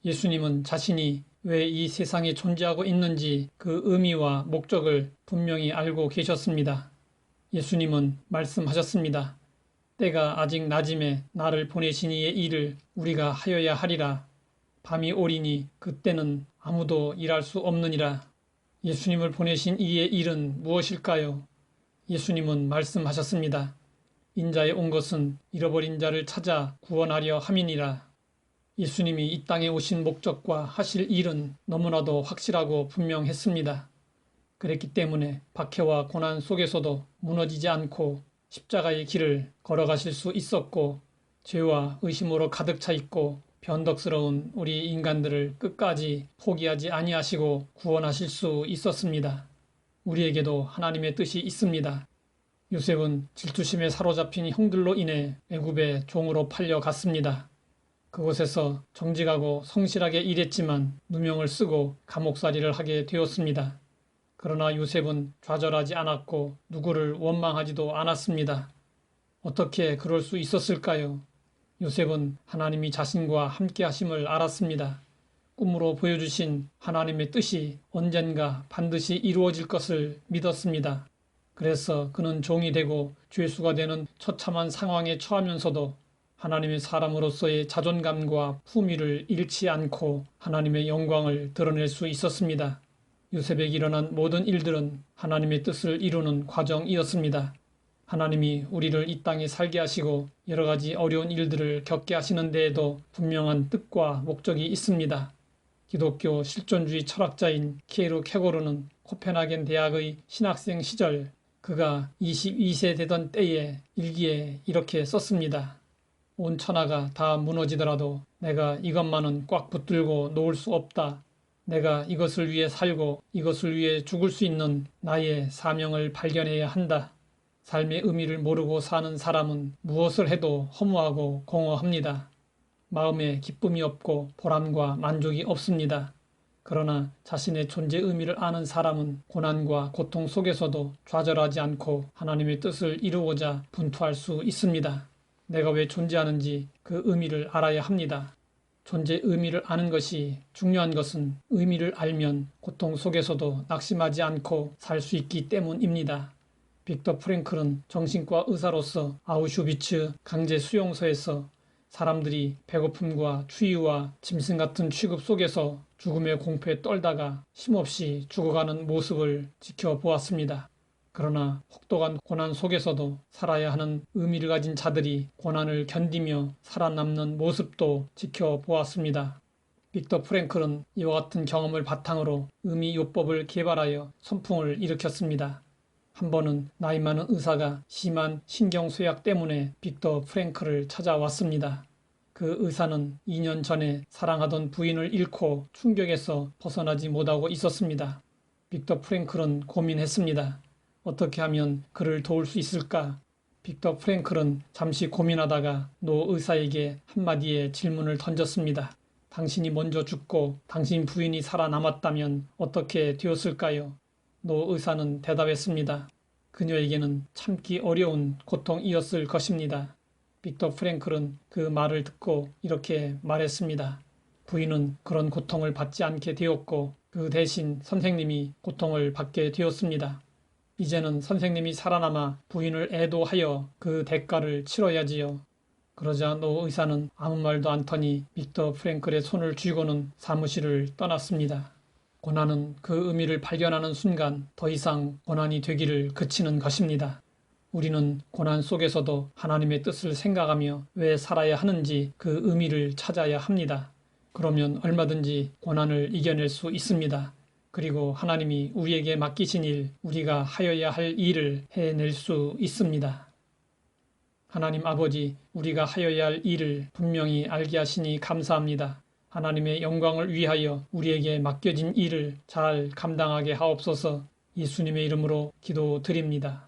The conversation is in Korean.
예수님은 자신이 왜 이 세상에 존재하고 있는지 그 의미와 목적을 분명히 알고 계셨습니다. 예수님은 말씀하셨습니다. 때가 아직 낮음에 나를 보내신 이의 일을 우리가 하여야 하리라. 밤이 오리니 그때는 아무도 일할 수 없느니라. 예수님을 보내신 이의 일은 무엇일까요? 예수님은 말씀하셨습니다. 인자에 온 것은 잃어버린 자를 찾아 구원하려 함이니라. 예수님이 이 땅에 오신 목적과 하실 일은 너무나도 확실하고 분명했습니다. 그랬기 때문에 박해와 고난 속에서도 무너지지 않고 십자가의 길을 걸어가실 수 있었고, 죄와 의심으로 가득 차 있고 변덕스러운 우리 인간들을 끝까지 포기하지 아니하시고 구원하실 수 있었습니다. 우리에게도 하나님의 뜻이 있습니다. 요셉은 질투심에 사로잡힌 형들로 인해 애굽의 종으로 팔려갔습니다. 그곳에서 정직하고 성실하게 일했지만 누명을 쓰고 감옥살이를 하게 되었습니다. 그러나 요셉은 좌절하지 않았고 누구를 원망하지도 않았습니다. 어떻게 그럴 수 있었을까요? 요셉은 하나님이 자신과 함께 하심을 알았습니다. 꿈으로 보여주신 하나님의 뜻이 언젠가 반드시 이루어질 것을 믿었습니다. 그래서 그는 종이 되고 죄수가 되는 처참한 상황에 처하면서도 하나님의 사람으로서의 자존감과 품위를 잃지 않고 하나님의 영광을 드러낼 수 있었습니다. 요셉에게 일어난 모든 일들은 하나님의 뜻을 이루는 과정이었습니다. 하나님이 우리를 이 땅에 살게 하시고 여러 가지 어려운 일들을 겪게 하시는 데에도 분명한 뜻과 목적이 있습니다. 기독교 실존주의 철학자인 키에르 케고르는 코펜하겐 대학의 신학생 시절 그가 22세 되던 때에 일기에 이렇게 썼습니다. 온 천하가 다 무너지더라도 내가 이것만은 꽉 붙들고 놓을 수 없다. 내가 이것을 위해 살고 이것을 위해 죽을 수 있는 나의 사명을 발견해야 한다. 삶의 의미를 모르고 사는 사람은 무엇을 해도 허무하고 공허합니다. 마음에 기쁨이 없고 보람과 만족이 없습니다. 그러나 자신의 존재 의미를 아는 사람은 고난과 고통 속에서도 좌절하지 않고 하나님의 뜻을 이루고자 분투할 수 있습니다. 내가 왜 존재하는지 그 의미를 알아야 합니다. 존재 의미를 아는 것이 중요한 것은 의미를 알면 고통 속에서도 낙심하지 않고 살 수 있기 때문입니다. 빅터 프랭클은 정신과 의사로서 아우슈비츠 강제 수용소에서 사람들이 배고픔과 추위와 짐승 같은 취급 속에서 죽음의 공포에 떨다가 쉼없이 죽어가는 모습을 지켜보았습니다. 그러나 혹독한 고난 속에서도 살아야 하는 의미를 가진 자들이 고난을 견디며 살아남는 모습도 지켜보았습니다. 빅터 프랭클은 이와 같은 경험을 바탕으로 의미요법을 개발하여 선풍을 일으켰습니다. 한 번은 나이 많은 의사가 심한 신경쇠약 때문에 빅터 프랭클을 찾아왔습니다. 그 의사는 2년 전에 사랑하던 부인을 잃고 충격에서 벗어나지 못하고 있었습니다. 빅터 프랭클은 고민했습니다. 어떻게 하면 그를 도울 수 있을까? 빅터 프랭클은 잠시 고민하다가 노 의사에게 한마디의 질문을 던졌습니다. 당신이 먼저 죽고 당신 부인이 살아남았다면 어떻게 되었을까요? 노 의사는 대답했습니다. 그녀에게는 참기 어려운 고통이었을 것입니다. 빅터 프랭클은 그 말을 듣고 이렇게 말했습니다. 부인은 그런 고통을 받지 않게 되었고 그 대신 선생님이 고통을 받게 되었습니다. 이제는 선생님이 살아남아 부인을 애도하여 그 대가를 치러야지요. 그러자 노 의사는 아무 말도 않더니 빅터 프랭클의 손을 쥐고는 사무실을 떠났습니다. 고난은 그 의미를 발견하는 순간 더 이상 고난이 되기를 그치는 것입니다. 우리는 고난 속에서도 하나님의 뜻을 생각하며 왜 살아야 하는지 그 의미를 찾아야 합니다. 그러면 얼마든지 고난을 이겨낼 수 있습니다. 그리고 하나님이 우리에게 맡기신 일, 우리가 하여야 할 일을 해낼 수 있습니다. 하나님 아버지, 우리가 하여야 할 일을 분명히 알게 하시니 감사합니다. 하나님의 영광을 위하여 우리에게 맡겨진 일을 잘 감당하게 하옵소서. 예수님의 이름으로 기도드립니다.